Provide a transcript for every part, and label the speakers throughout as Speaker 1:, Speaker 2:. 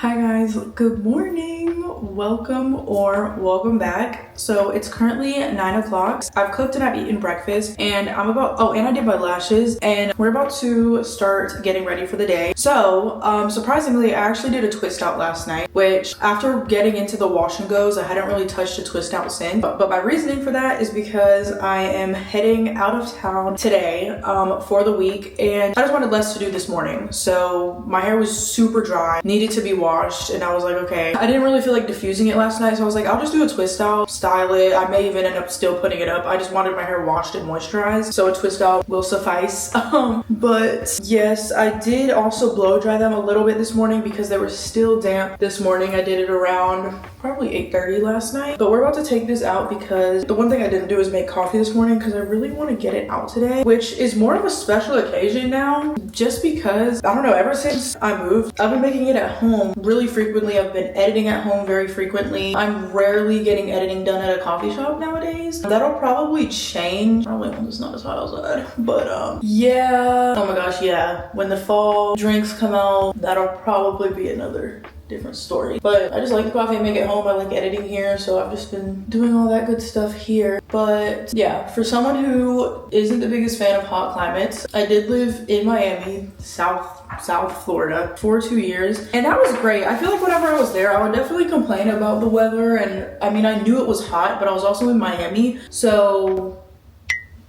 Speaker 1: Hi guys, good morning, welcome back. So it's currently 9 o'clock. I've cooked and I've eaten breakfast and and I did my lashes and we're about to start getting ready for the day. So surprisingly, I actually did a twist out last night, which after getting into the wash and goes, I hadn't really touched a twist out since. But my reasoning for that is because I am heading out of town today for the week and I just wanted less to do this morning. So my hair was super dry, needed to be washed, and I was like, okay. I didn't really feel like diffusing it last night, so I was like, I'll just do a twist out, style it. I may even end up still putting it up. I just wanted my hair washed and moisturized, so a twist out will suffice. But yes, I did also blow dry them a little bit this morning because they were still damp this morning. I did it around probably 8:30 last night, but we're about to take this out because the one thing I didn't do is make coffee this morning because I really want to get it out today, which is more of a special occasion now, just because I don't know, ever since I moved, I've been making it at home really frequently. I've been editing at home very frequently. I'm rarely getting editing done at a coffee shop nowadays. That'll probably change probably when it's not as hot outside, but yeah, oh my gosh, yeah, when the fall drinks come out, that'll probably be another different story. But I just like the coffee and make it home. I like editing here, so I've just been doing all that good stuff here. But yeah, for someone who isn't the biggest fan of hot climates, I did live in Miami, South Florida, for 2 years, and that was great. I feel like whenever I was there, I would definitely complain about the weather, and I mean, I knew it was hot, but I was also in Miami, so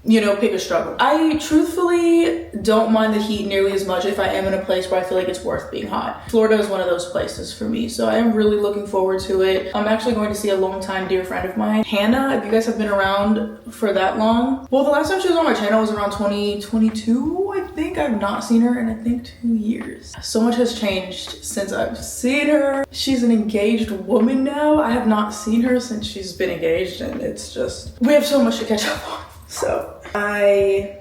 Speaker 1: you know, pick a struggle. I truthfully don't mind the heat nearly as much if I am in a place where I feel like it's worth being hot. Florida is one of those places for me, so I am really looking forward to it. I'm actually going to see a longtime dear friend of mine, Hannah. If you guys have been around for that long, well, the last time she was on my channel was around 2022, I think. I've not seen her in I think 2 years. So much has changed since I've seen her. She's an engaged woman now. I have not seen her since she's been engaged, and it's just, we have so much to catch up on. So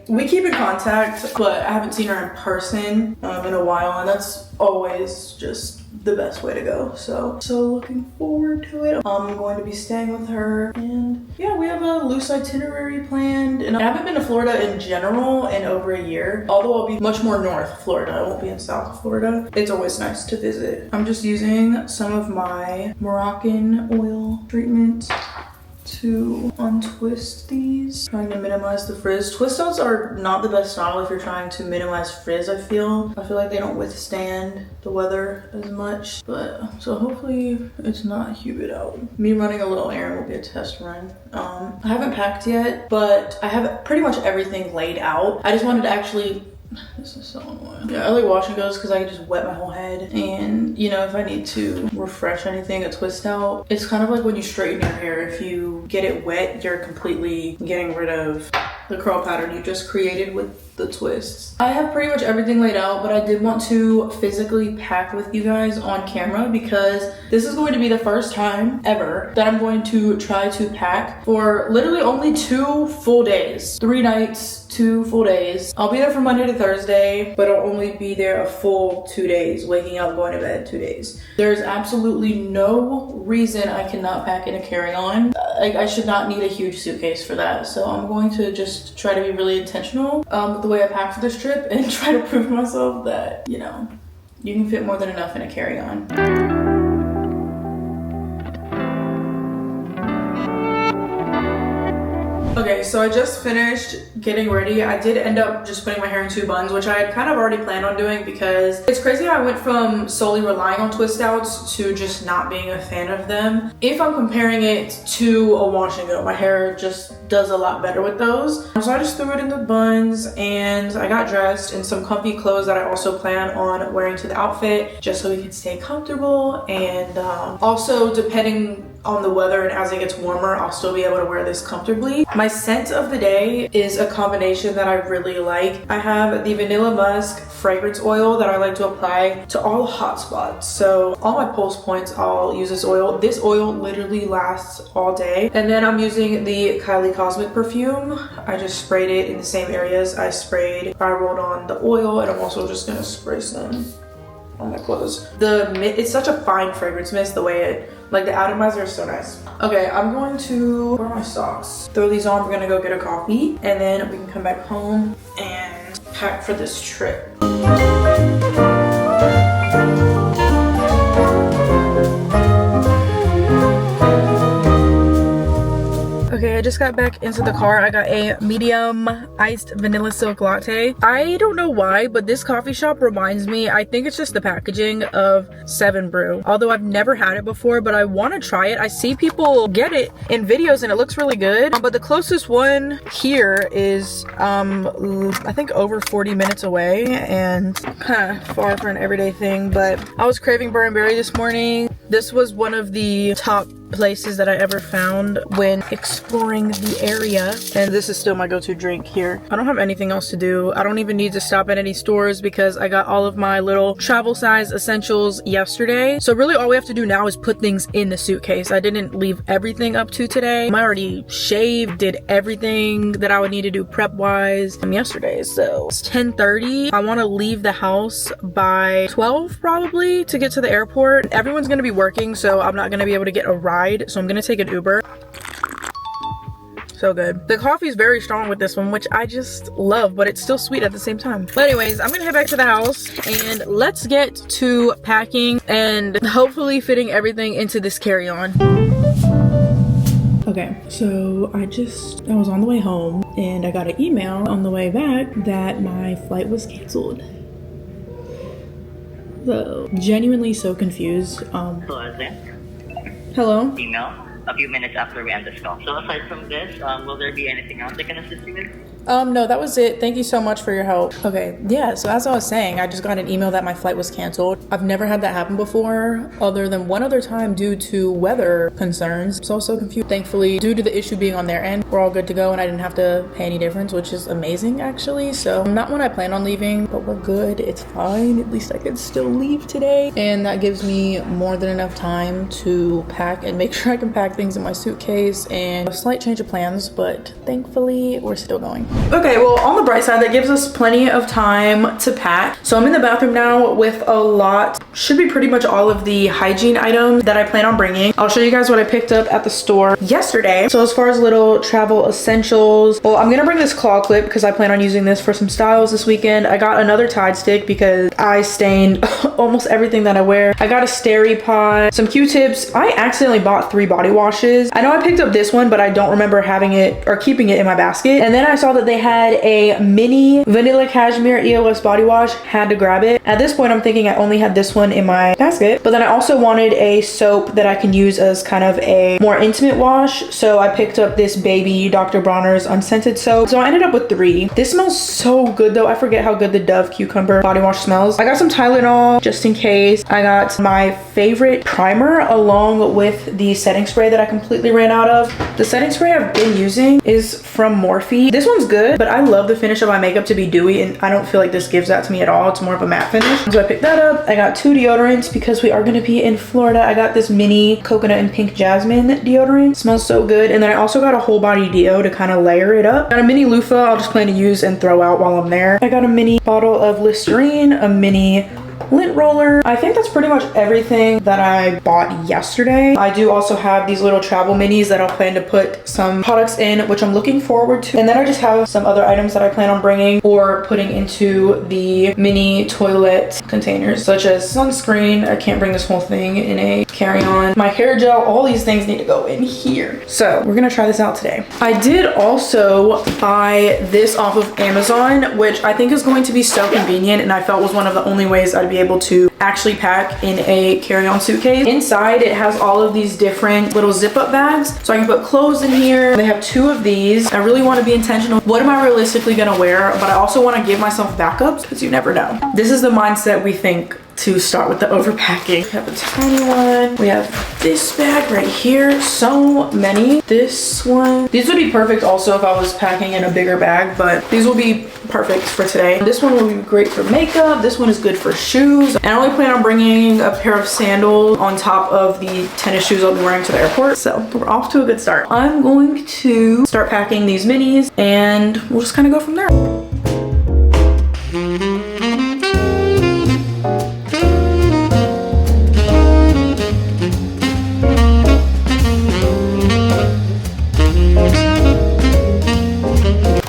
Speaker 1: we keep in contact, but I haven't seen her in person in a while, and that's always just the best way to go. So looking forward to it. I'm going to be staying with her, and yeah, we have a loose itinerary planned. And I haven't been to Florida in general in over a year, although I'll be much more North Florida. I won't be in South Florida. It's always nice to visit. I'm just using some of my Moroccan oil treatment to untwist these, trying to minimize the frizz. Twist outs are not the best style if you're trying to minimize frizz. I feel like they don't withstand the weather as much, but so hopefully it's not humid out. Me running a little errand will be a test run. I haven't packed yet, but I have pretty much everything laid out. I just wanted to actually, this is so annoying. Yeah, I like wash and goes because I can just wet my whole head, and you know, if I need to refresh anything, a twist out, it's kind of like when you straighten your hair. If you get it wet, you're completely getting rid of the curl pattern you just created with the twists. I have pretty much everything laid out, but I did want to physically pack with you guys on camera because this is going to be the first time ever that I'm going to try to pack for literally only 2 full days. 3 nights, 2 full days. I'll be there from Monday to Thursday, but I'll only be there a full 2 days, waking up, going to bed 2 days. There's absolutely no reason I cannot pack in a carry-on. I should not need a huge suitcase for that, so I'm going to just try to be really intentional with the way I pack for this trip and try to prove to myself that, you know, you can fit more than enough in a carry-on. Okay, so I just finished getting ready. I did end up just putting my hair in 2 buns, which I had kind of already planned on doing because it's crazy how I went from solely relying on twist outs to just not being a fan of them. If I'm comparing it to a wash and go, my hair just does a lot better with those. So I just threw it in the buns and I got dressed in some comfy clothes that I also plan on wearing to the outfit just so we can stay comfortable, and also depending on the weather and as it gets warmer, I'll still be able to wear this comfortably. My scent of the day is a combination that I really like. I have the Vanilla Musk fragrance oil that I like to apply to all hot spots. So all my pulse points, I'll use this oil. This oil literally lasts all day. And then I'm using the Kylie Cosmic perfume. I just sprayed it in the same areas I rolled on the oil, and I'm also just gonna spray some on my clothes. It's such a fine fragrance mist, the way it, like the atomizer is so nice. Okay, I'm going to, where are my socks? Throw these on, we're gonna go get a coffee, and then we can come back home and pack for this trip. Okay, I just got back into the car. I got a medium iced vanilla silk latte. I don't know why, but this coffee shop reminds me, I think it's just the packaging, of 7 Brew. Although I've never had it before, but I want to try it. I see people get it in videos and it looks really good. But the closest one here is, I think over 40 minutes away and kind of far for an everyday thing. But I was craving burn berry this morning. This was one of the top places that I ever found when exploring the area, and this is still my go-to drink here. I don't have anything else to do. I don't even need to stop at any stores because I got all of my little travel size essentials yesterday. So really all we have to do now is put things in the suitcase. I didn't leave everything up to today. I already shaved, did everything that I would need to do prep wise yesterday. So it's 10:30. I want to leave the house by 12 probably to get to the airport. Everyone's going to be working, so I'm not going to be able to get a ride, so I'm gonna take an Uber. So good. The coffee is very strong with this one, which I just love, but it's still sweet at the same time. But anyways, I'm gonna head back to the house and let's get to packing and hopefully fitting everything into this carry-on. Okay, so I was on the way home and I got an email on the way back that my flight was canceled. So genuinely so confused. Hello?
Speaker 2: Email a few minutes after we end this call. So aside from this, will there be anything else I can assist you with?
Speaker 1: No, that was it. Thank you so much for your help. Okay, yeah, so as I was saying, I just got an email that my flight was canceled. I've never had that happen before, other than one other time due to weather concerns. So I was so confused. Thankfully, due to the issue being on their end, we're all good to go and I didn't have to pay any difference, which is amazing actually. So not when I plan on leaving, but we're good. It's fine. At least I can still leave today. And that gives me more than enough time to pack and make sure I can pack things in my suitcase, and a slight change of plans, but thankfully we're still going. Okay, well, on the bright side, that gives us plenty of time to pack. So I'm in the bathroom now with a lot, should be pretty much all of the hygiene items that I plan on bringing. I'll show you guys what I picked up at the store yesterday. So as far as little travel essentials, well, I'm gonna bring this claw clip because I plan on using this for some styles this weekend. I got another Tide stick because I stained almost everything that I wear. I got a Steri pot, some Q-tips. I accidentally bought 3 body washes. I know I picked up this one, but I don't remember having it or keeping it in my basket. And then I saw that they had a mini vanilla cashmere EOS body wash. Had to grab it. At this point, I'm thinking I only had this one in my basket, but then I also wanted a soap that I can use as kind of a more intimate wash. So I picked up this baby Dr. Bronner's unscented soap. So I ended up with 3. This smells so good though. I forget how good the Dove cucumber body wash smells. I got some Tylenol just in case. I got my favorite primer along with the setting spray that I completely ran out of. The setting spray I've been using is from Morphe. This one's good, but I love the finish of my makeup to be dewy, and I don't feel like this gives that to me at all. It's more of a matte finish. So I picked that up. I got 2 deodorants because we are going to be in Florida. I got this mini coconut and pink jasmine deodorant. It smells so good. And then I also got a whole body deo to kind of layer it up. Got a mini loofah I'll just plan to use and throw out while I'm there. I got a mini bottle of Listerine, a mini lint roller. I think that's pretty much everything that I bought yesterday. I do also have these little travel minis that I'll plan to put some products in, which I'm looking forward to. And then I just have some other items that I plan on bringing or putting into the mini toilet containers, such as sunscreen. I can't bring this whole thing in a carry-on. My hair gel, all these things need to go in here. So we're gonna try this out today. I did also buy this off of Amazon, which I think is going to be so convenient, and I felt was one of the only ways I'd be able to actually pack in a carry-on suitcase. Inside it has all of these different little zip-up bags, so I can put clothes in here. They have 2 of these. I really want to be intentional. What am I realistically gonna wear? But I also want to give myself backups because you never know. This is the mindset we think to start with the overpacking. We have a tiny one. We have this bag right here. So many. This one. These would be perfect also if I was packing in a bigger bag, but these will be perfect for today. This one will be great for makeup. This one is good for shoes. And I only plan on bringing a pair of sandals on top of the tennis shoes I'll be wearing to the airport. So we're off to a good start. I'm going to start packing these minis and we'll just kind of go from there.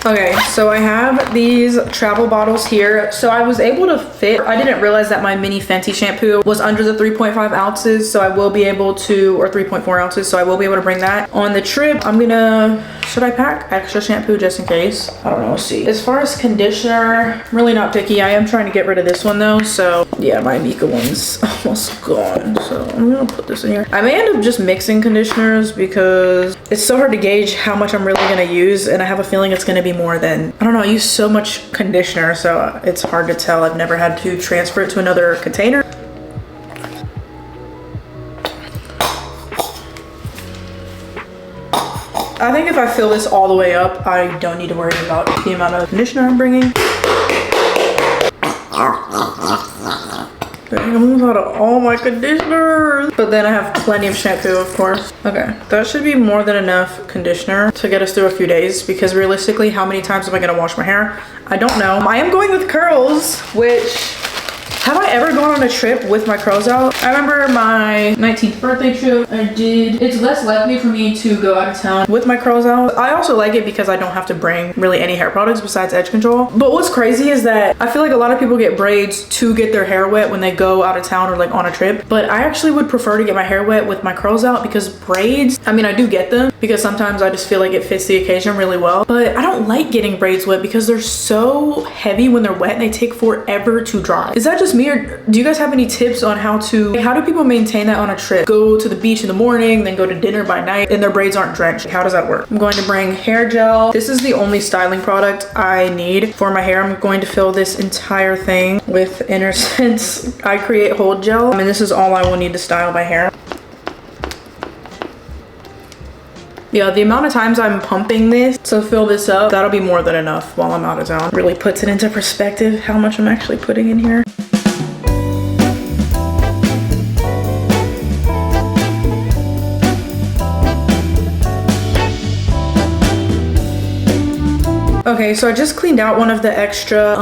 Speaker 1: Okay, so I have got these travel bottles here. So I was able to fit, I didn't realize that my mini Fenty shampoo was under the 3.5 ounces. So I will be able to, or 3.4 ounces. So I will be able to bring that on the trip. I'm gonna, should I pack extra shampoo just in case? I don't know, we'll see. As far as conditioner, I'm really not picky. I am trying to get rid of this one though. So yeah, my Mika one's almost gone. So I'm gonna put this in here. I may end up just mixing conditioners because it's so hard to gauge how much I'm really gonna use, and I have a feeling it's gonna be more than, I don't know, I use so much conditioner, so it's hard to tell. I've never had to transfer it to another container. I think if I fill this all the way up, I don't need to worry about the amount of conditioner I'm bringing. I'm almost out of all my conditioner. But then I have plenty of shampoo, of course. Okay, that should be more than enough conditioner to get us through a few days, because realistically, how many times am I gonna wash my hair? I don't know. I am going with curls, which, have I ever gone on a trip with my curls out? I remember my 19th birthday trip I did. It's less likely for me to go out of town with my curls out. I also like it because I don't have to bring really any hair products besides edge control. But what's crazy is that I feel like a lot of people get braids to get their hair wet when they go out of town or like on a trip. But I actually would prefer to get my hair wet with my curls out, because braids, I mean, I do get them because sometimes I just feel like it fits the occasion really well. But I don't like getting braids wet because they're so heavy when they're wet and they take forever to dry. Is that just me, or do you guys have any tips on how do people maintain that on a trip? Go to the beach in the morning, then go to dinner by night, and their braids aren't drenched. How does that work? I'm going to bring hair gel. This is the only styling product I need for my hair. I'm going to fill this entire thing with Sense I Create Hold Gel, and this is all I will need to style my hair. Yeah, the amount of times I'm pumping this to fill this up, that'll be more than enough while I'm out of town. Really puts it into perspective how much I'm actually putting in here. Okay, so I just cleaned out one of the extra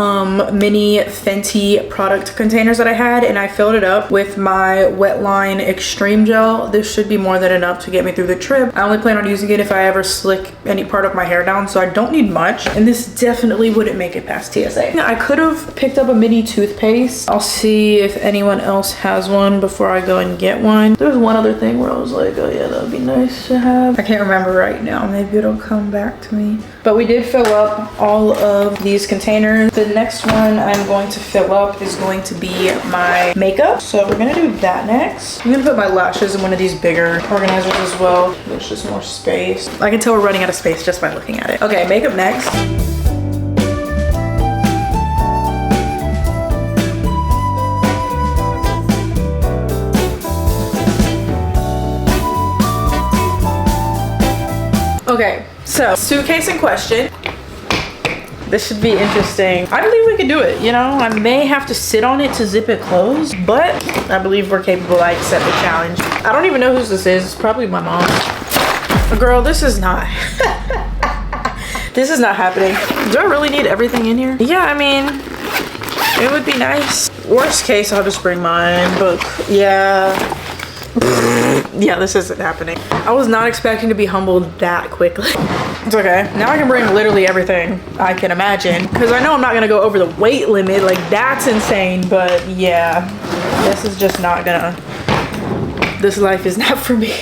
Speaker 1: mini Fenty product containers that I had, and I filled it up with my Wetline Extreme Gel. This should be more than enough to get me through the trip. I only plan on using it if I ever slick any part of my hair down, so I don't need much, and this definitely wouldn't make it past TSA. I could have picked up a mini toothpaste. I'll see if anyone else has one before I go and get one. There's one other thing where I was like, oh yeah, that would be nice to have. I can't remember right now. Maybe it'll come back to me. But we did fill up all of these containers. The next one I'm going to fill up is going to be my makeup. So we're gonna do that next. I'm gonna put my lashes in one of these bigger organizers as well. There's just more space. I can tell we're running out of space just by looking at it. Okay, makeup next. Okay, so suitcase in question. This should be interesting. I believe we can do it, you know? I may have to sit on it to zip it closed, but I believe we're capable. I accept the challenge. I don't even know whose this is. It's probably my mom. But girl, this is not. This is not happening. Do I really need everything in here? Yeah, I mean, it would be nice. Worst case, I'll just bring mine, but yeah. Yeah, this isn't happening. I was not expecting to be humbled that quickly. It's okay. Now I can bring literally everything I can imagine, because I know I'm not gonna go over the weight limit. Like, that's insane. But yeah, this is just not gonna, this life is not for me.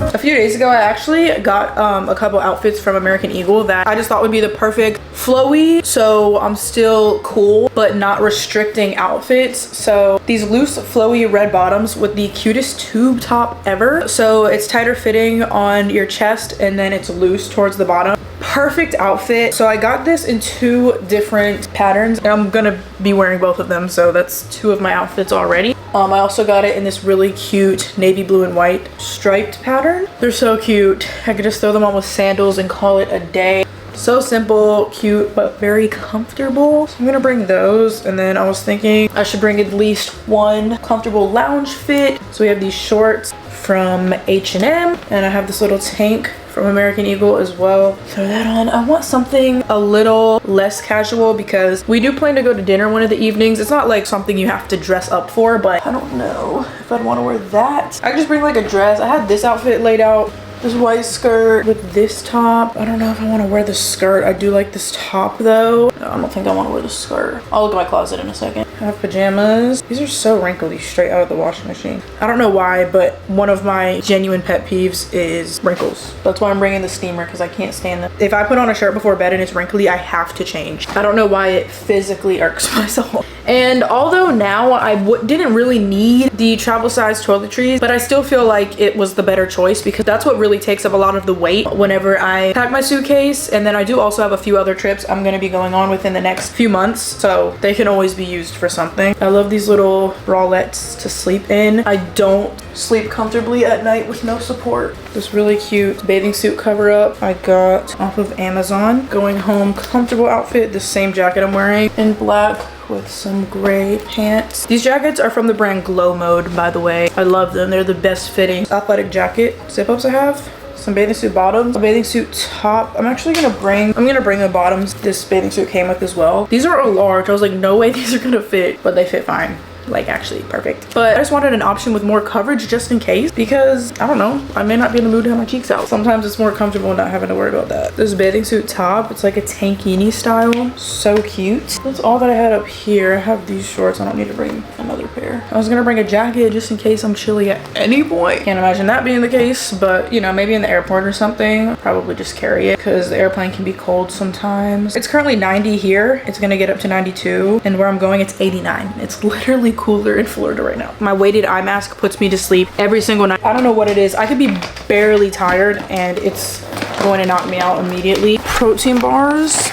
Speaker 1: A few days ago, I actually got a couple outfits from American Eagle that I just thought would be the perfect flowy, so I'm still cool but not restricting outfits. So these loose flowy red bottoms with the cutest tube top ever. So it's tighter fitting on your chest and then it's loose towards the bottom. Perfect outfit. So I got this in 2 different patterns and I'm gonna be wearing both of them, so that's 2 of my outfits already. I also got it in this really cute navy blue and white striped pattern. They're so cute. I could just throw them on with sandals and call it a day. So simple, cute, but very comfortable. So I'm gonna bring those, and then I was thinking I should bring at least one comfortable lounge fit. So we have these shorts from H&M, and I have this little tank from American Eagle as well. Throw that on. I want something a little less casual because we do plan to go to dinner one of the evenings. It's not like something you have to dress up for, but I don't know if I'd want to wear that. I could just bring like a dress. I had this outfit laid out This white skirt with this top. I don't know if I want to wear the skirt. I do like this top though. No, I don't think I want to wear the skirt. I'll look at my closet in a second. I have pajamas. These are so wrinkly straight out of the washing machine. I don't know why, but one of my genuine pet peeves is wrinkles. That's why I'm bringing the steamer, because I can't stand them. If I put on a shirt before bed and it's wrinkly, I have to change. I don't know why it physically irks my soul. And although now I didn't really need the travel size toiletries, but I still feel like it was the better choice because that's what really takes up a lot of the weight whenever I pack my suitcase. And then I do also have a few other trips I'm gonna be going on within the next few months, so they can always be used for something. I love these little bralettes to sleep in. I don't sleep comfortably at night with no support. This really cute bathing suit cover up I got off of Amazon. Going home comfortable outfit, the same jacket I'm wearing in black with some gray pants. These jackets are from the brand Glow Mode, by the way. I love them. They're the best fitting athletic jacket zip ups I have. Some bathing suit bottoms, a bathing suit top. I'm gonna bring the bottoms this bathing suit came with as well. These are a large. I was like, no way these are gonna fit, but they fit fine. Like actually perfect. But I just wanted an option with more coverage just in case, because I don't know, I may not be in the mood to have my cheeks out. Sometimes it's more comfortable not having to worry about that. This bathing suit top, it's like a tankini style. So cute. That's all that I had up here. I have these shorts. I don't need to bring another pair. I was gonna bring a jacket just in case I'm chilly at any point. Can't imagine that being the case, but you know, maybe in the airport or something. Probably just carry it because the airplane can be cold sometimes. It's currently 90 here. It's gonna get up to 92, and where I'm going it's 89. It's literally cooler in Florida right now. My weighted eye mask puts me to sleep every single night. I don't know what it is. I could be barely tired and it's going to knock me out immediately. Protein bars.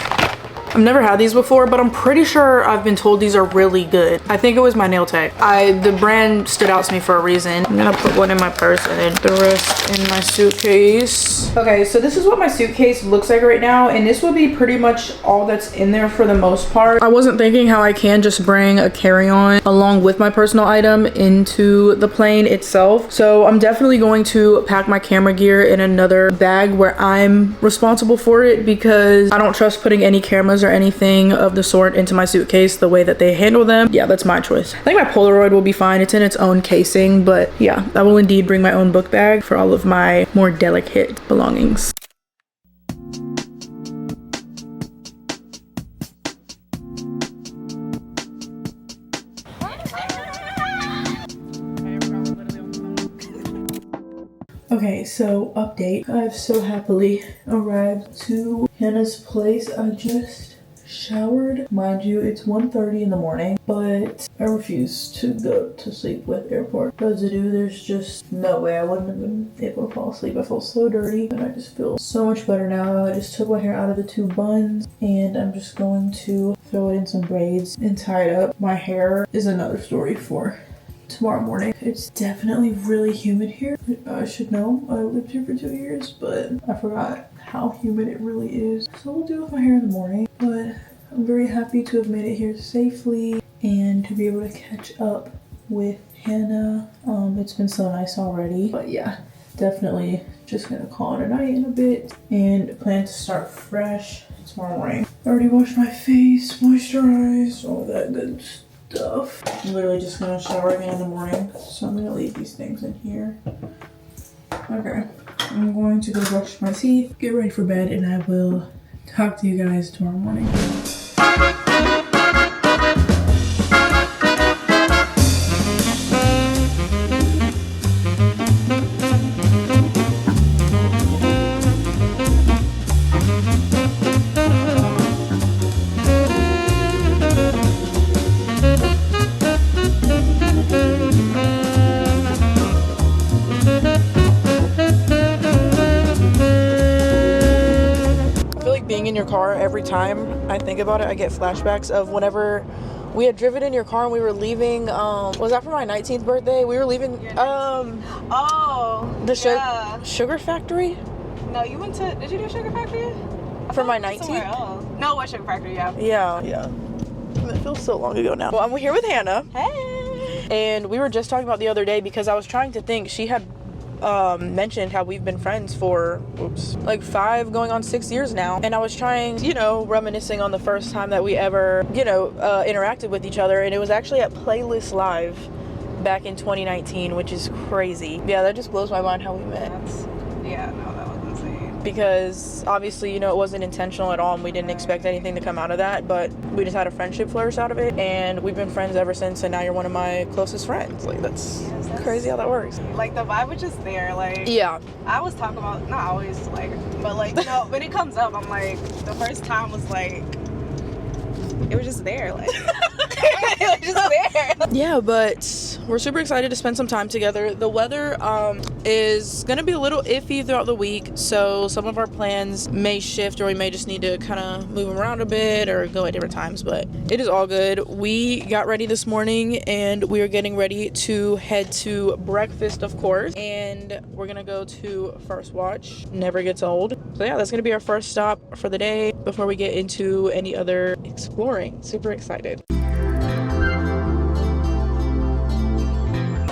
Speaker 1: I've never had these before, but I'm pretty sure I've been told these are really good. I think it was my nail tech. The brand stood out to me for a reason. I'm gonna put one in my purse and then the rest in my suitcase. Okay, so this is what my suitcase looks like right now, and this will be pretty much all that's in there for the most part. I wasn't thinking how I can just bring a carry-on along with my personal item into the plane itself. So I'm definitely going to pack my camera gear in another bag where I'm responsible for it, because I don't trust putting any cameras or anything of the sort into my suitcase the way that they handle them. Yeah, that's my choice. I think my Polaroid will be fine. It's in its own casing, but yeah, I will indeed bring my own book bag for all of my more delicate belongings. Okay, so update. I've so happily arrived to Hannah's place. I just showered. Mind you, it's 1:30 in the morning, but I refuse to go to sleep with airport residue. There's just no way I wouldn't have been able to fall asleep. I felt so dirty, and I just feel so much better now. I just took my hair out of the two buns, and I'm just going to throw it in some braids and tie it up. My hair is another story for tomorrow morning. It's definitely really humid here. I should know. I lived here for 2 years, but I forgot how humid it really is. So we'll deal with my hair in the morning, but I'm very happy to have made it here safely and to be able to catch up with Hannah. It's been so nice already, but yeah, definitely just gonna call it a night in a bit and plan to start fresh tomorrow morning. I already washed my face, moisturized, all that good stuff. I'm literally just gonna shower again in the morning, so I'm gonna leave these things in here. Okay, I'm going to go brush my teeth, get ready for bed, and I will talk to you guys tomorrow morning. Being in your car, every time I think about it, I get flashbacks of whenever we had driven in your car and we were leaving, was that for my 19th birthday? We were leaving, Sugar Factory?
Speaker 3: No, you went to, did you do Sugar Factory?
Speaker 1: For my 19th?
Speaker 3: No, it was Sugar Factory, yeah.
Speaker 1: Yeah. It feels so long ago now. Well, I'm here with Hannah.
Speaker 3: Hey!
Speaker 1: And we were just talking about the other day because I was trying to think, she had mentioned how we've been friends for like 5 going on 6 years now, and I was trying, reminiscing on the first time that we ever interacted with each other, and it was actually at Playlist Live back in 2019, which is crazy. Yeah, that just blows my mind how we met.
Speaker 3: Yeah, no, that was insane.
Speaker 1: Because obviously, you know, it wasn't intentional at all and we didn't expect anything to come out of that, but we just had a friendship flourish out of it and we've been friends ever since, and now you're one of my closest friends. Like, that's crazy how that works.
Speaker 3: Like, the vibe was just there. Like,
Speaker 1: Yeah.
Speaker 3: I always talk about, not always, like, but like, you know, when it comes up, I'm like, the first time was like, it was just there. Like, it was just there.
Speaker 1: Yeah, but we're super excited to spend some time together. The weather is gonna be a little iffy throughout the week, so some of our plans may shift, or we may just need to kind of move them around a bit or go at different times, but it is all good. We got ready this morning and we are getting ready to head to breakfast, of course, and we're gonna go to First Watch. Never gets old. So yeah, that's gonna be our first stop for the day before we get into any other exploring. Super excited.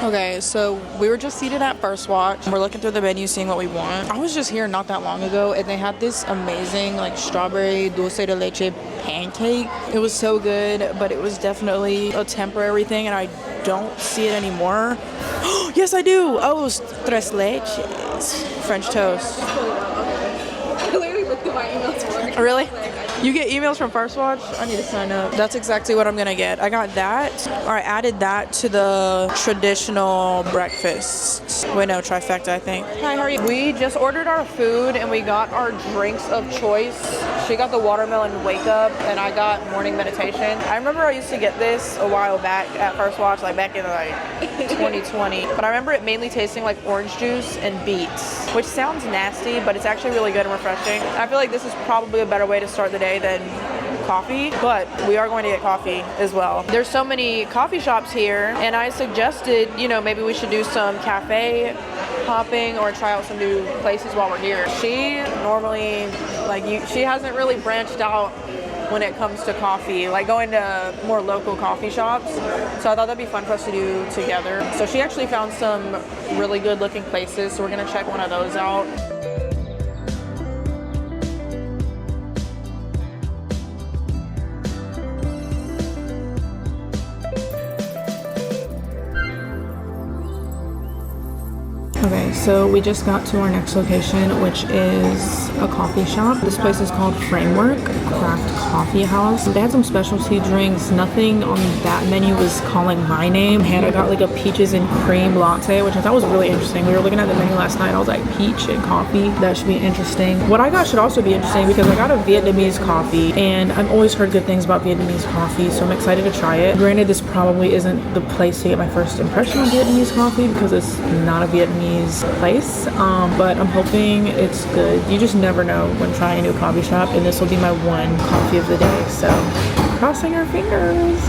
Speaker 1: Okay, so we were just seated at First Watch. We're looking through the menu, seeing what we want. I was just here not that long ago, and they had this amazing, like, strawberry dulce de leche pancake. It was so good, but it was definitely a temporary thing, and I don't see it anymore. Yes, I do! Oh, tres leches. French toast.
Speaker 3: I literally looked at my emails for it.
Speaker 1: Really? You get emails from First Watch? I need to sign up. That's exactly what I'm gonna get. I got that, or I added that to the traditional breakfast. Wait, no, trifecta, I think. Hi, how are you? We just ordered our food and we got our drinks of choice. She got the watermelon wake up and I got morning meditation. I remember I used to get this a while back at First Watch, like back in like 2020. But I remember it mainly tasting like orange juice and beets, which sounds nasty, but it's actually really good and refreshing. I feel like this is probably a better way to start the day than coffee, but we are going to get coffee as well. There's so many coffee shops here, and I suggested, you know, maybe we should do some cafe hopping or try out some new places while we're here. She normally, she hasn't really branched out when it comes to coffee, like going to more local coffee shops. So I thought that'd be fun for us to do together. So she actually found some really good looking places, so we're gonna check one of those out. Okay, so we just got to our next location, which is a coffee shop. This place is called Framework Craft Coffee House. They had some specialty drinks. Nothing on that menu was calling my name. And I got like a peaches and cream latte, which I thought was really interesting. We were looking at the menu last night. I was like, peach and coffee, that should be interesting. What I got should also be interesting because I got a Vietnamese coffee and I've always heard good things about Vietnamese coffee, so I'm excited to try it. Granted, this probably isn't the place to get my first impression on Vietnamese coffee because it's not a Vietnamese place, but I'm hoping it's good. You just never know when trying a new coffee shop, and this will be my one coffee of the day, so crossing our fingers.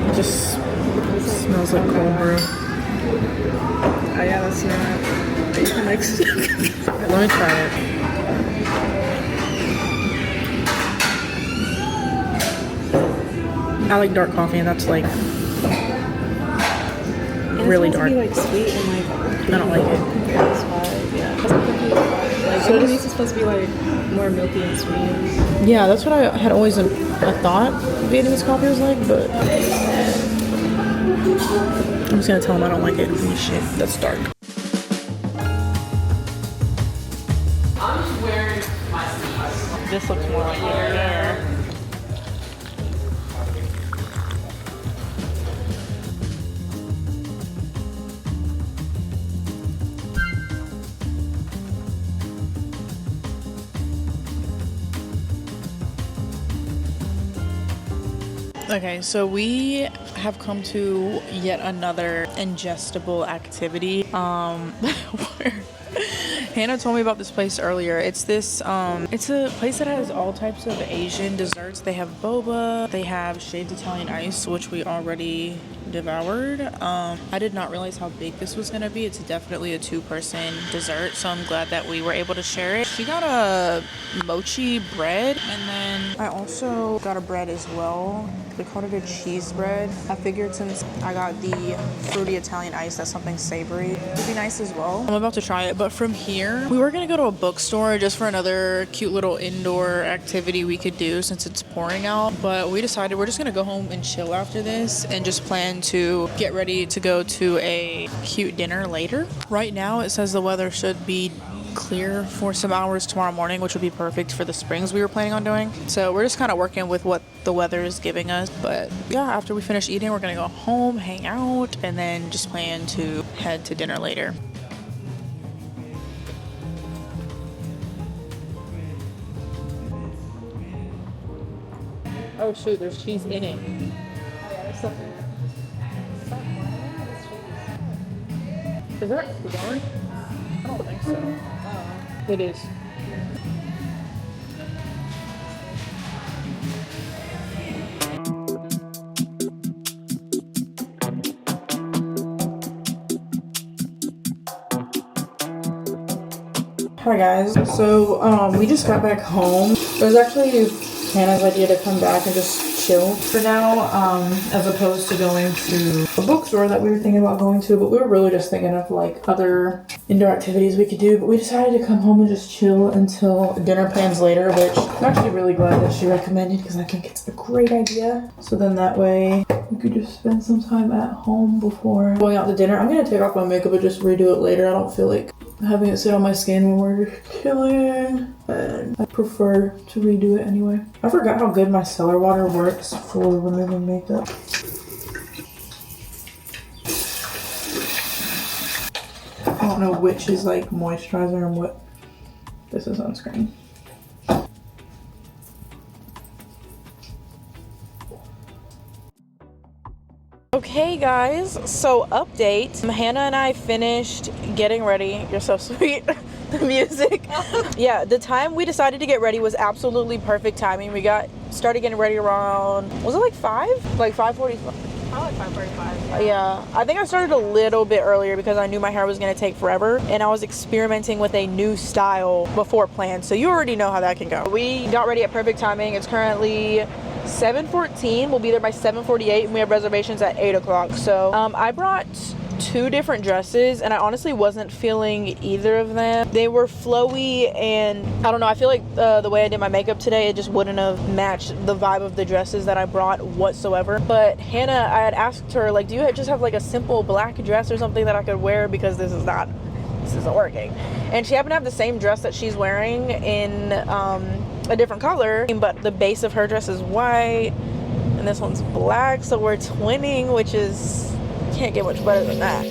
Speaker 1: It just smells like cold brew.
Speaker 3: Oh yeah, that's not mixed.
Speaker 1: Let me try it. I like dark coffee, and that's like really dark.
Speaker 3: It's supposed to be like sweet and like.
Speaker 1: I don't like it.
Speaker 3: That's why, yeah. Like,
Speaker 1: So
Speaker 3: Vietnamese is supposed to be like more milky and sweet.
Speaker 1: Yeah, that's what I had always thought Vietnamese coffee was like, but I'm just gonna tell them I don't like it. Holy shit, that's dark. I'm just wearing my sneakers. This looks more like it. Okay, so we have come to yet another ingestible activity. Where Hannah told me about this place earlier. It's this, it's a place that has all types of Asian desserts. They have boba, they have shaved Italian ice, which we already devoured. I did not realize how big this was gonna be. It's definitely a 2-person dessert, so I'm glad that we were able to share it. She got a mochi bread, and then I also got a bread as well. They called it a cheese bread. I figured since I got the fruity Italian ice, that's something savory, it would be nice as well. I'm about to try it, but from here, we were gonna go to a bookstore just for another cute little indoor activity we could do since it's pouring out, but we decided we're just gonna go home and chill after this and just plan to get ready to go to a cute dinner later. Right now, it says the weather should be clear for some hours tomorrow morning, which would be perfect for the springs we were planning on doing. So we're just kind of working with what the weather is giving us. But yeah, after we finish eating, we're gonna go home, hang out, and then just plan to head to dinner later. Oh shoot, there's cheese in it. Oh yeah, there's something. Is that corn? I don't think so. It is. Hi guys, so we just got back home. It was actually Hannah's idea to come back and just chill for now, as opposed to going to a bookstore that we were thinking about going to, but we were really just thinking of like other indoor activities we could do, but we decided to come home and just chill until dinner plans later, which I'm actually really glad that she recommended because I think it's a great idea. So then that way we could just spend some time at home before going out to dinner. I'm gonna take off my makeup and just redo it later. I don't feel like having it sit on my skin when we're chilling, and I prefer to redo it anyway. I forgot how good my cellar water works for removing makeup. I don't know which is like moisturizer and what this is sunscreen. Okay guys, so update. Hannah and I finished getting ready. You're so sweet. The music. Yeah, the time we decided to get ready was absolutely perfect timing. We got started getting ready around, was it like 5? Like 5:45?
Speaker 3: Probably like 5:45.
Speaker 1: Yeah, I think I started a little bit earlier because I knew my hair was going to take forever, and I was experimenting with a new style before planned, so you already know how that can go. We got ready at perfect timing. It's currently 7:14. We'll be there by 7:48, and we have reservations at 8 o'clock. So I brought 2 different dresses, and I honestly wasn't feeling either of them. They were flowy, and I don't know, I feel like the way I did my makeup today, it just wouldn't have matched the vibe of the dresses that I brought whatsoever. But Hannah, I had asked her, like, do you just have like a simple black dress or something that I could wear, because this isn't working. And she happened to have the same dress that she's wearing in a different color, but the base of her dress is white and this one's black, so we're twinning, which is, can't get much better than that.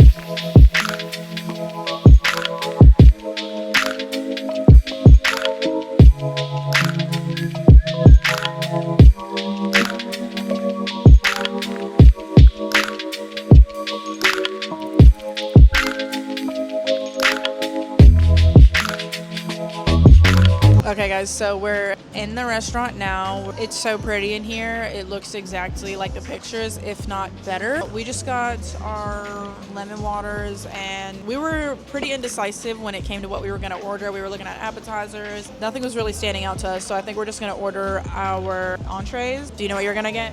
Speaker 1: Okay guys, so we're in the restaurant now. It's so pretty in here. It looks exactly like the pictures, if not better. We just got our lemon waters, and we were pretty indecisive when it came to what we were gonna order. We were looking at appetizers. Nothing was really standing out to us, so I think we're just gonna order our entrees. Do you know what you're gonna get?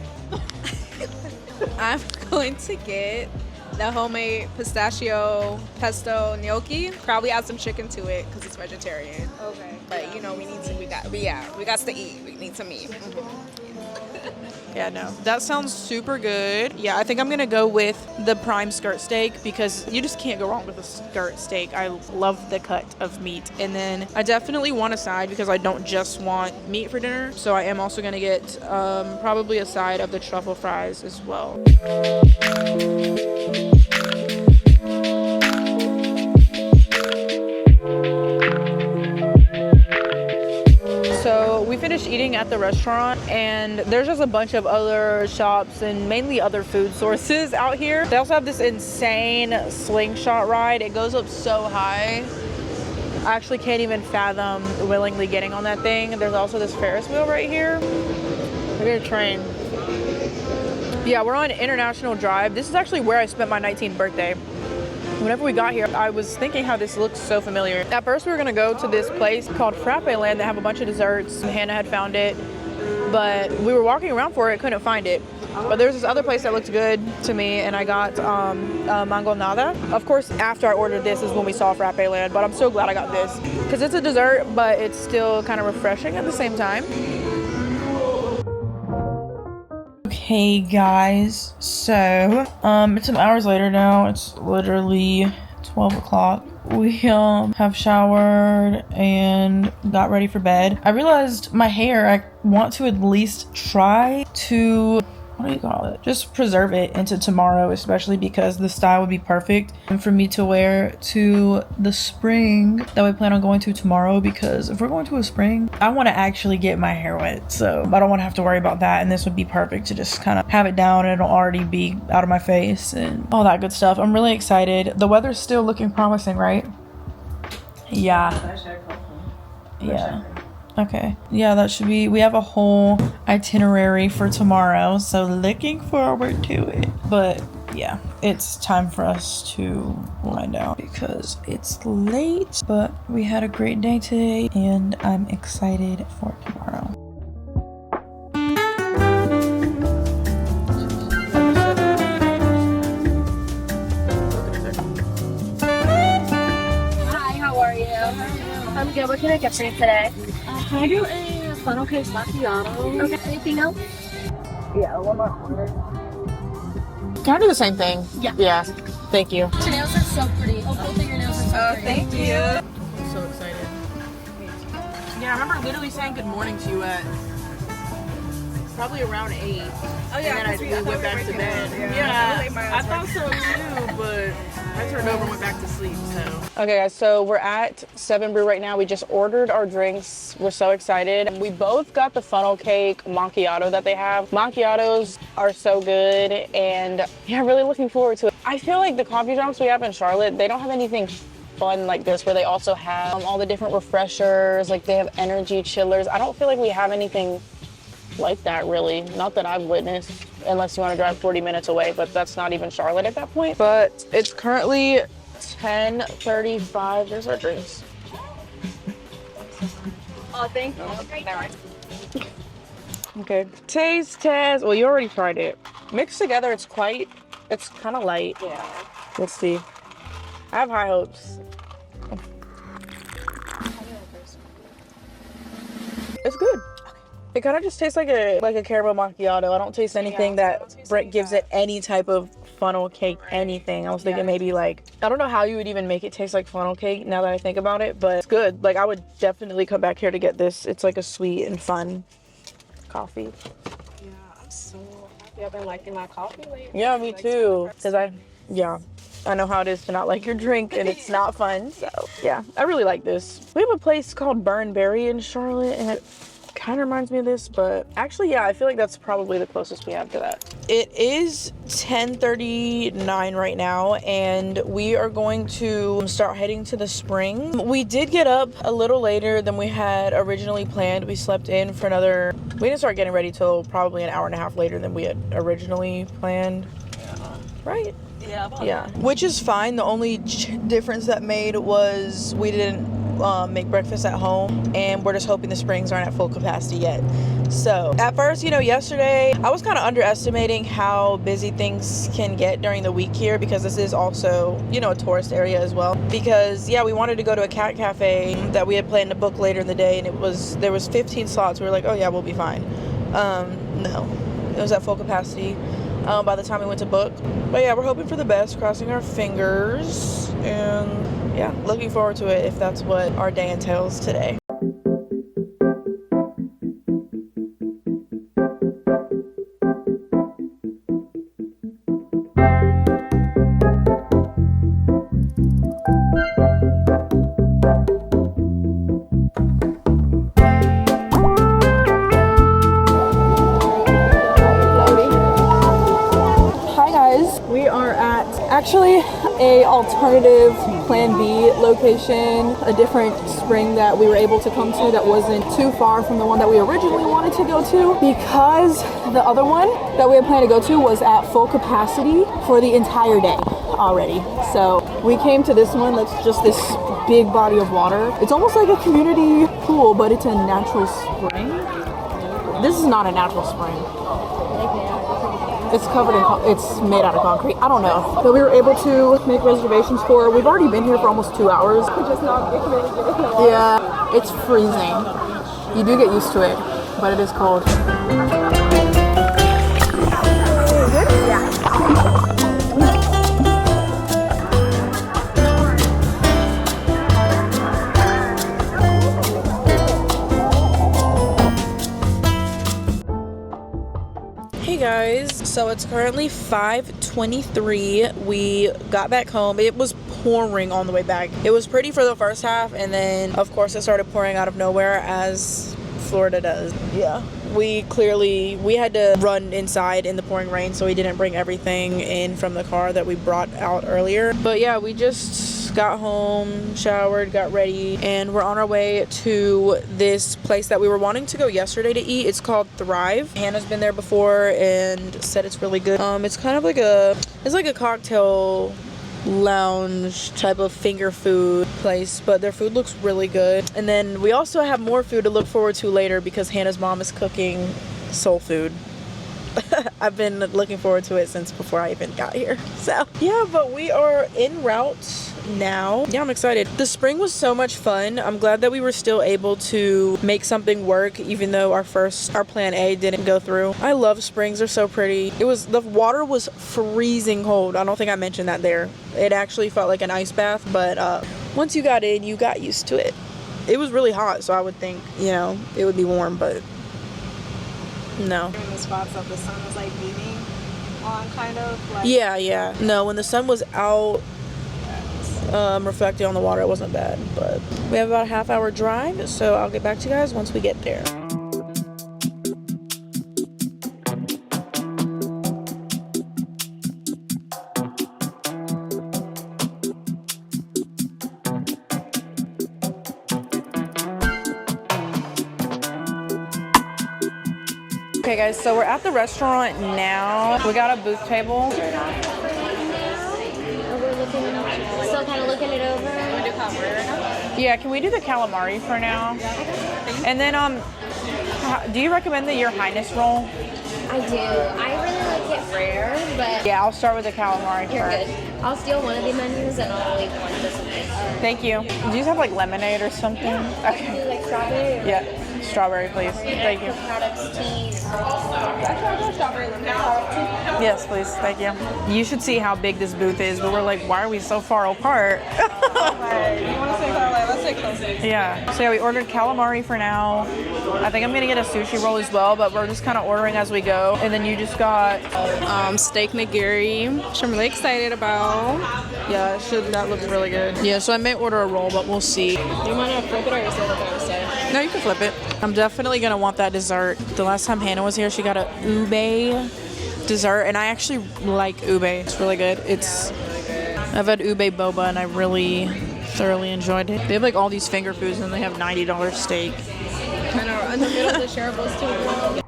Speaker 3: I'm going to get the homemade pistachio pesto gnocchi. Probably add some chicken to it because it's vegetarian. Okay. But you know, we got to eat. We need some meat.
Speaker 1: Yeah, no, that sounds super good. Yeah, I think I'm gonna go with the prime skirt steak because you just can't go wrong with a skirt steak. I love the cut of meat. And then I definitely want a side because I don't just want meat for dinner. So I am also gonna get probably a side of the truffle fries as well. So we finished eating at the restaurant, and there's just a bunch of other shops and mainly other food sources out here. They also have this insane slingshot ride. It goes up so high. I actually can't even fathom willingly getting on that thing. There's also this Ferris wheel right here. Look at a train. Yeah, we're on International Drive. This is actually where I spent my 19th birthday. Whenever we got here, I was thinking how this looks so familiar. At first, we were gonna go to this place called Frappe Land that have a bunch of desserts. Hannah had found it, but we were walking around for it, couldn't find it. But there's this other place that looked good to me, and I got mango nada. Of course, after I ordered this is when we saw Frappe Land, but I'm so glad I got this because it's a dessert, but it's still kind of refreshing at the same time. Okay guys, so it's some hours later now. It's literally 12 o'clock. We have showered and got ready for bed. I realized my hair, I want to at least try to, what do you call it? Just preserve it into tomorrow, especially because the style would be perfect and for me to wear to the spring that we plan on going to tomorrow, because if we're going to a spring, I want to actually get my hair wet. So I don't want to have to worry about that. And this would be perfect to just kind of have it down and it'll already be out of my face and all that good stuff. I'm really excited. The weather's still looking promising, right? Yeah. Yeah. Okay. Yeah, that should be, we have a whole itinerary for tomorrow, so looking forward to it. But yeah, it's time for us to wind down because it's late, but we had a great day today and I'm excited for tomorrow.
Speaker 4: Hi, how are you? I'm good. What can I get for you today? Can I do a funnel cake macchiato? Okay. Anything else?
Speaker 1: Yeah, one more. Can I do the same thing?
Speaker 4: Yeah.
Speaker 1: Yeah. Thank you.
Speaker 4: Your nails are so pretty. Oh, both of your nails are so pretty.
Speaker 1: Thank you. I'm so excited. Yeah, I remember literally saying good morning to you at probably around 8.
Speaker 3: Oh yeah,
Speaker 1: And then we went back to bed. Yeah, I thought so too, but I turned over and went back to sleep, so. Okay guys, so we're at 7 Brew right now. We just ordered our drinks. We're so excited. We both got the funnel cake macchiato that they have. Macchiatos are so good and yeah, really looking forward to it. I feel like the coffee shops we have in Charlotte, they don't have anything fun like this where they also have all the different refreshers, like they have energy chillers. I don't feel like we have anything like that really, not that I've witnessed, unless you want to drive 40 minutes away, but that's not even Charlotte at that point. But it's currently 10:35. There's our drinks.
Speaker 4: Oh, thank you. Okay.
Speaker 1: Okay, taste test. Well, you already tried it. Mixed together, it's kind of light.
Speaker 4: Yeah.
Speaker 1: Let's see. I have high hopes. It's good. It kind of just tastes like a caramel macchiato. I don't taste anything that gives it any type of funnel cake anything. I was thinking maybe like, I don't know how you would even make it taste like funnel cake now that I think about it, but it's good. Like I would definitely come back here to get this. It's like a sweet and fun coffee.
Speaker 3: Yeah, I'm so happy I've been liking my coffee lately.
Speaker 1: Yeah, me too. Because I know how it is to not like your drink and it's not fun. So yeah, I really like this. We have a place called Burn Berry in Charlotte and it kind of reminds me of this, but actually yeah, I feel like that's probably the closest we have to that. It is 10:39 right now and we are going to start heading to the spring. We did get up a little later than we had originally planned. We slept in for we didn't start getting ready till probably an hour and a half later than we had originally planned. Right? Yeah, which is fine. The only difference that made was we didn't make breakfast at home and we're just hoping the springs aren't at full capacity yet. So at first, yesterday I was kind of underestimating how busy things can get during the week here, because this is also a tourist area as well. Because yeah, we wanted to go to a cat cafe that we had planned to book later in the day and there was 15 slots. We were like, oh yeah, we'll be fine. No, it was at full capacity by the time we went to book. But yeah, we're hoping for the best, crossing our fingers, and yeah, looking forward to it if that's what our day entails today. Hi guys, we are at
Speaker 5: actually a alternative plan B location, a different spring that we were able to come to that wasn't too far from the one that we originally wanted to go to, because the other one that we had planned to go to was at full capacity for the entire day already. So we came to this one that's just this big body of water. It's almost like a community pool, but it's a natural spring. This is not a natural spring. It's covered in, it's made out of concrete. I don't know. But we were able to make reservations for, we've already been here for almost 2 hours. Yeah, it's freezing. You do get used to it, but it is cold.
Speaker 1: Hey guys, so it's currently 5:23. We got back home. It was pouring on the way back. It was pretty for the first half, and then of course it started pouring out of nowhere, as Florida does. Yeah, we had to run inside in the pouring rain, so we didn't bring everything in from the car that we brought out earlier. But yeah, we just got home, showered, got ready, and we're on our way to this place that we were wanting to go yesterday to eat. It's called Thrive. Hannah's been there before and said it's really good. It's kind of like a cocktail lounge type of finger food place, but their food looks really good. And then we also have more food to look forward to later because Hannah's mom is cooking soul food. I've been looking forward to it since before I even got here. So yeah, but we are en route now. Yeah, I'm excited. The spring was so much fun. I'm glad that we were still able to make something work even though our plan A didn't go through. I love springs. They're so pretty. The water was freezing cold. I don't think I mentioned that there. It actually felt like an ice bath, but once you got in, you got used to it. It was really hot, so I would think, it would be warm, but no.
Speaker 3: In the spots that the sun was like beaming on, kind of like.
Speaker 1: Yeah. No, when the sun was out, reflecting on the water, it wasn't bad. But we have about a half-hour drive, so I'll get back to you guys once we get there. Okay guys, so we're at the restaurant now. We got a booth table.
Speaker 4: We're still kind of looking it over.
Speaker 3: Want to do calamari right now?
Speaker 1: Yeah, can we do the calamari for now? And then, do you recommend the Your Highness roll?
Speaker 4: I do. I really like it rare, but
Speaker 1: Yeah, I'll start with the calamari
Speaker 4: you're
Speaker 1: first.
Speaker 4: good. I'll steal one of the menus and I'll leave one just in case.
Speaker 1: Thank you. Do you have like lemonade or something? Okay.
Speaker 4: Like strawberry or
Speaker 1: Yeah, strawberry please. Thank you.
Speaker 4: products, tea.
Speaker 1: Yes, please. Thank you. You should see how big this booth is. We were like, why are we so far apart?
Speaker 3: You want to say calamari? Let's say close.
Speaker 1: Yeah. So yeah, we ordered calamari for now. I think I'm gonna get a sushi roll as well, but we're just kind of ordering as we go. And then you just got
Speaker 3: Steak nigiri, which I'm really excited about.
Speaker 1: yeah, that looks really good. Yeah, so I may order a roll, but we'll see.
Speaker 3: Do you want to flip it or are you still looking at the side?
Speaker 1: No, you can flip it. I'm definitely gonna want that dessert. The last time Hannah was here, she got a ube dessert, and I actually like ube. It's really good. I've had ube boba, and I really thoroughly enjoyed it. They have like all these finger foods, and they have $90 steak.
Speaker 3: Kind of in the middle of the shareables too.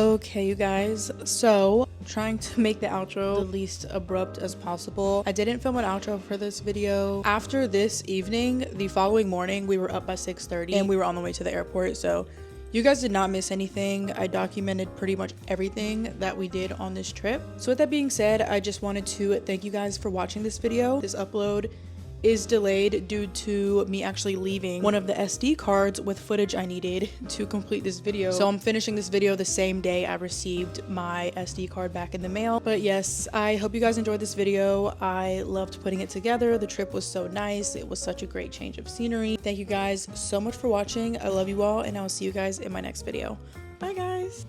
Speaker 1: Okay, you guys, so I'm trying to make the outro the least abrupt as possible. I didn't film an outro for this video. After this evening, the following morning, we were up by 6:30 and we were on the way to the airport, so you guys did not miss anything. I documented pretty much everything that we did on this trip. So with that being said, I just wanted to thank you guys for watching this video. This upload is delayed due to me actually leaving one of the SD cards with footage I needed to complete this video. So I'm finishing this video the same day I received my SD card back in the mail. But yes, I hope you guys enjoyed this video. I loved putting it together. The trip was so nice. It was such a great change of scenery. Thank you guys so much for watching. I love you all, and I'll see you guys in my next video. Bye guys.